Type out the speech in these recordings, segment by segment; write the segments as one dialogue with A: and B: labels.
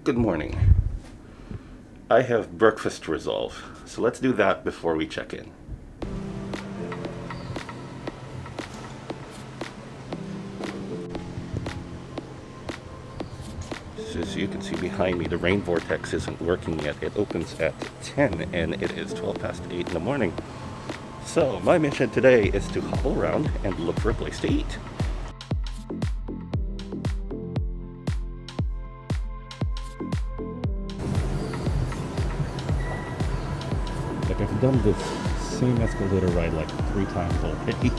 A: Good morning. I have breakfast to resolve, so let's do that before we check in. So as you can see behind me, the rain vortex isn't working yet. It opens at 10 and it is 12 past 8 in the morning. So my mission today is to hobble around and look for a place to eat. I've done this same escalator ride like 3 times already.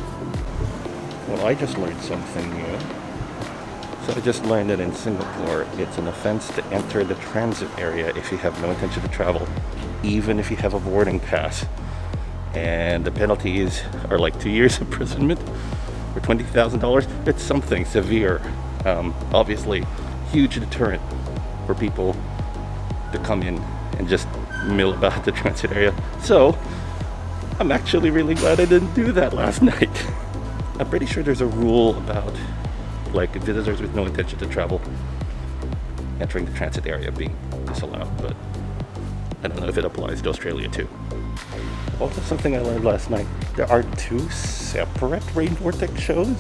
A: Well, I just learned something new. So I just learned that in Singapore, it's an offense to enter the transit area if you have no intention to travel, even if you have a boarding pass. And the penalties are like 2 years imprisonment or $20,000. It's something severe. Obviously, huge deterrent for people to come in and just mill about the transit area. So I'm actually really glad I didn't do that last night. I'm pretty sure there's a rule about like visitors with no intention to travel entering the transit area being disallowed, but I don't know if it applies to Australia too. Also, something I learned last night, there are 2 separate rain vortex shows.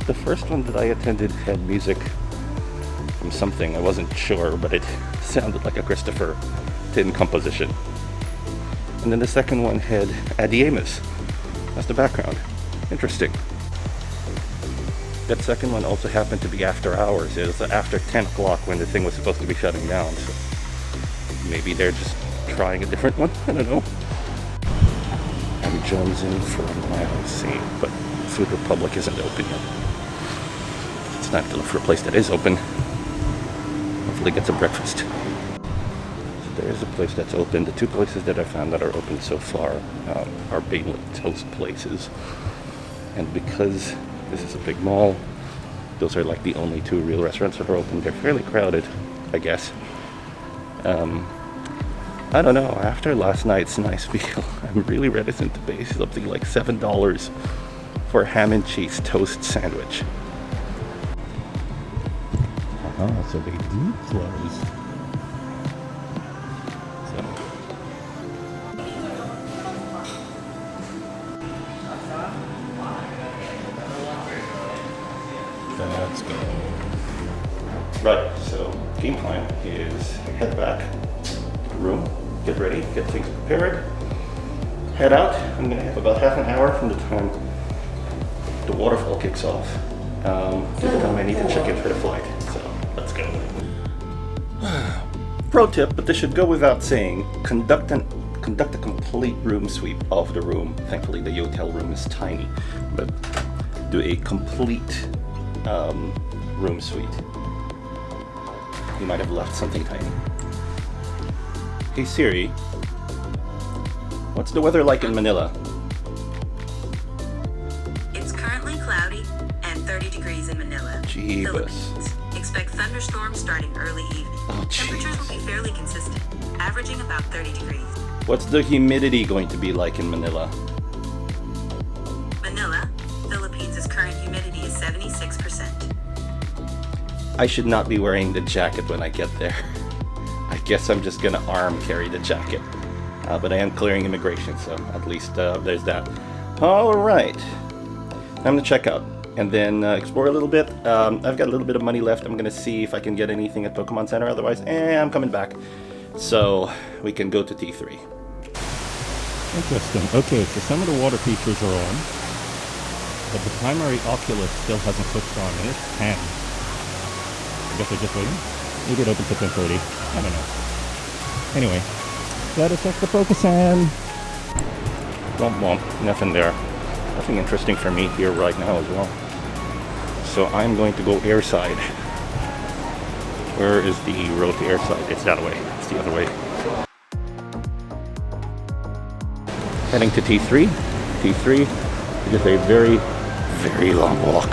A: The first one that I attended had music from something, I wasn't sure, but it sounded like a Christopher Tin composition. And then the second one had Adiamus as the background. Interesting. That second one also happened to be after hours. It was after 10 o'clock when the thing was supposed to be shutting down. So maybe they're just trying a different one. I don't know. I'm jonesing for my scene, but Food Republic isn't open yet. It's time to look for a place that is open. Hopefully get some breakfast. There's a place that's open. The 2 places that I found that are open so far are bagel and toast places. And because this is a big mall, those are like the only 2 real restaurants that are open. They're fairly crowded, I guess. I don't know. After last night's nice meal, I'm really reticent to pay something like $7 for a ham and cheese toast sandwich. So they do close. Let's go. Right, so game plan is head back to the room, get ready, get things prepared, head out. I'm going to have about half an hour from the time the waterfall kicks off to the time I need to check in for the flight. So let's go. Pro tip, but this should go without saying, conduct a complete room sweep of the room. Thankfully the hotel room is tiny, but do a complete room suite. You might have left something tiny. Hey Siri, what's the weather like in Manila?
B: It's currently cloudy and 30 degrees in Manila,
A: Jeebus.
B: Philippines. Expect thunderstorms starting early evening.
A: Oh,
B: Temperatures will be fairly consistent, averaging about 30 degrees.
A: What's the humidity going to be like in Manila?
B: Manila, Philippines' current humidity is 76%.
A: I should not be wearing the jacket when I get there. I guess I'm just gonna arm carry the jacket. But I am clearing immigration, so at least there's that. Alright. I'm gonna check out and then explore a little bit. I've got a little bit of money left. I'm gonna see if I can get anything at Pokemon Center. Otherwise, I'm coming back. So we can go to T3. Interesting. Okay, so some of the water features are on, but the primary Oculus still hasn't switched on, and it's 10. I guess they're just waiting. Maybe it opens at 10:30. I don't know. Anyway, let us check the Pokesan. Womp womp. Nothing there. Nothing interesting for me here right now as well. So I'm going to go airside. Where is the road to airside? It's that way. It's the other way. Heading to T3. T3 is a very, very long walk.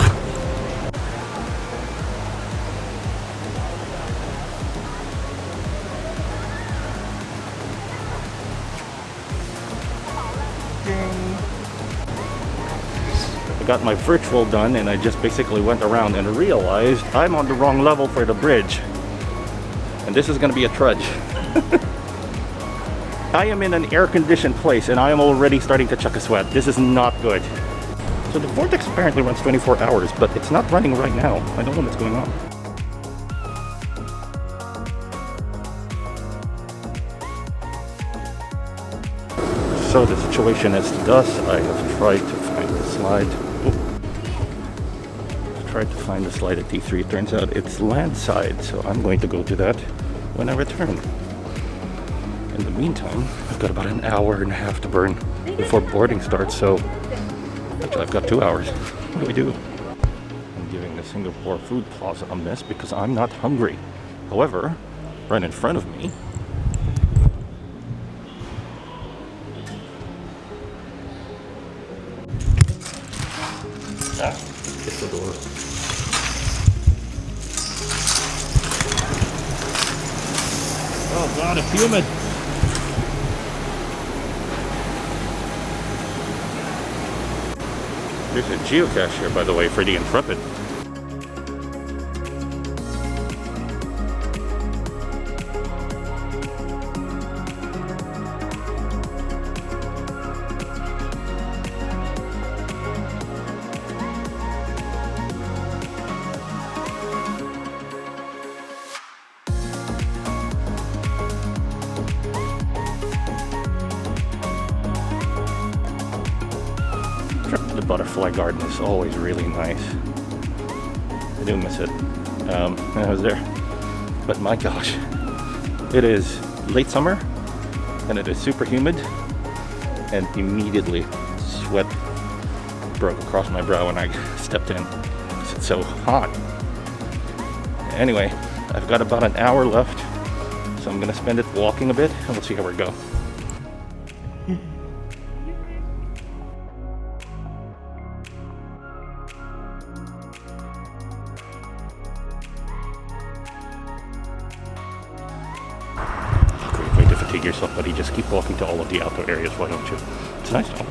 A: I got my virtual done and I just basically went around and realized I'm on the wrong level for the bridge. And this is going to be a trudge. I am in an air-conditioned place and I am already starting to chuck a sweat. This is not good. So the vortex apparently runs 24 hours, but it's not running right now. I don't know what's going on. So the situation is thus. I have tried to find the slide. Tried to find the slide at T3. It turns out it's landside, so I'm going to go to that when I return. In the meantime, I've got about an hour and a half to burn before boarding starts, so actually I've got 2 hours. What do we do? I'm giving the Singapore Food Plaza a miss because I'm not hungry. However, right in front of me, hit the door. Oh god, it's humid! There's a geocache here, by the way, for the Intrepid. The butterfly garden is always really nice. I do miss it. I was there. But my gosh, it is late summer and it is super humid, and immediately sweat broke across my brow when I stepped in because it's so hot. Anyway, I've got about an hour left, so I'm gonna spend it walking a bit and we'll see how we go. Fatigue yourself, buddy. Just keep walking to all of the outdoor areas, why don't you? It's nice though.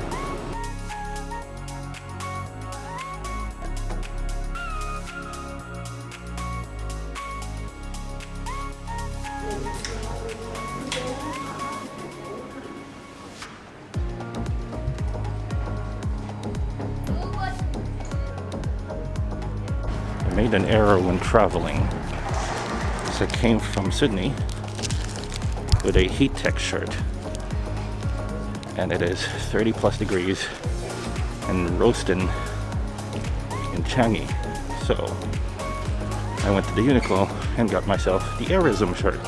A: I made an error when traveling, because I came from Sydney with a heat tech shirt, and it is 30 plus degrees and roasting in Changi. So I went to the Uniqlo and got myself the Airism shirt.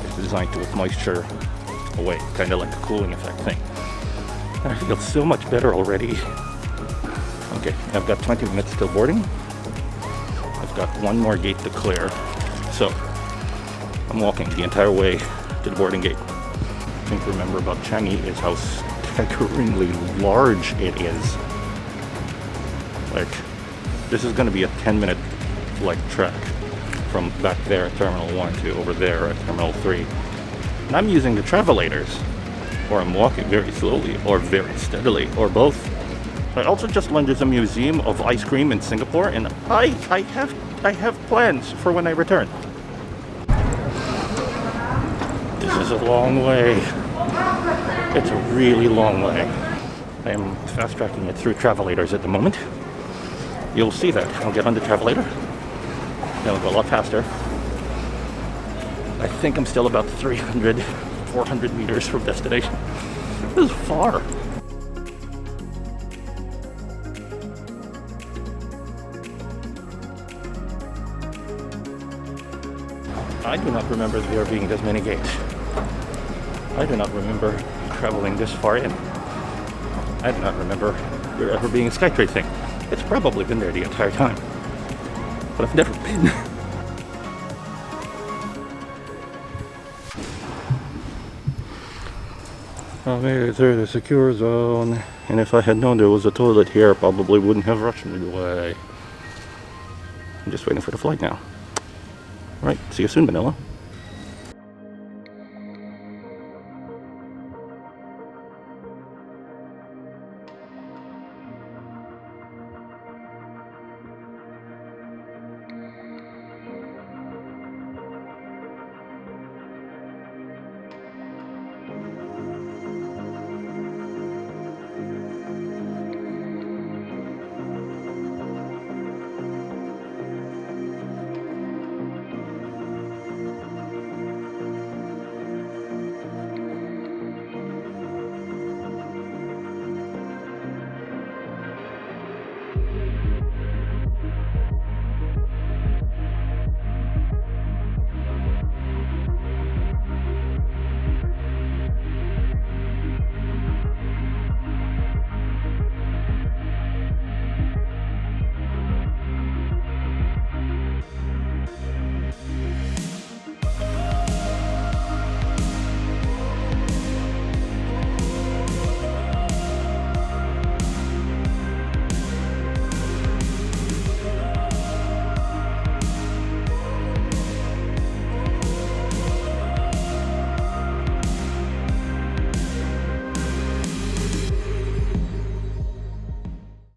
A: It's designed to keep moisture away, kind of like a cooling effect thing. And I feel so much better already. Okay, I've got 20 minutes till boarding. I've got one more gate to clear, so I'm walking the entire way to the boarding gate. The thing to remember about Changi is how staggeringly large it is. Like, this is going to be a 10-minute like track from back there at Terminal 1 to over there at Terminal 3. And I'm using the travelators, or I'm walking very slowly, or very steadily, or both. I also just learned there's a museum of ice cream in Singapore, and I have plans for when I return. This is a long way. It's a really long way. I am fast tracking it through travelators at the moment. You'll see that. I'll get on the travelator. It'll go a lot faster. I think I'm still about 300, 400 meters from destination. This is far. I do not remember there being this many gates. I do not remember traveling this far in. I do not remember there ever being a SkyTrade thing. It's probably been there the entire time, but I've never been. I made it through the secure zone, and if I had known there was a toilet here, I probably wouldn't have rushed it away. I'm just waiting for the flight now. Right, see you soon, Manila.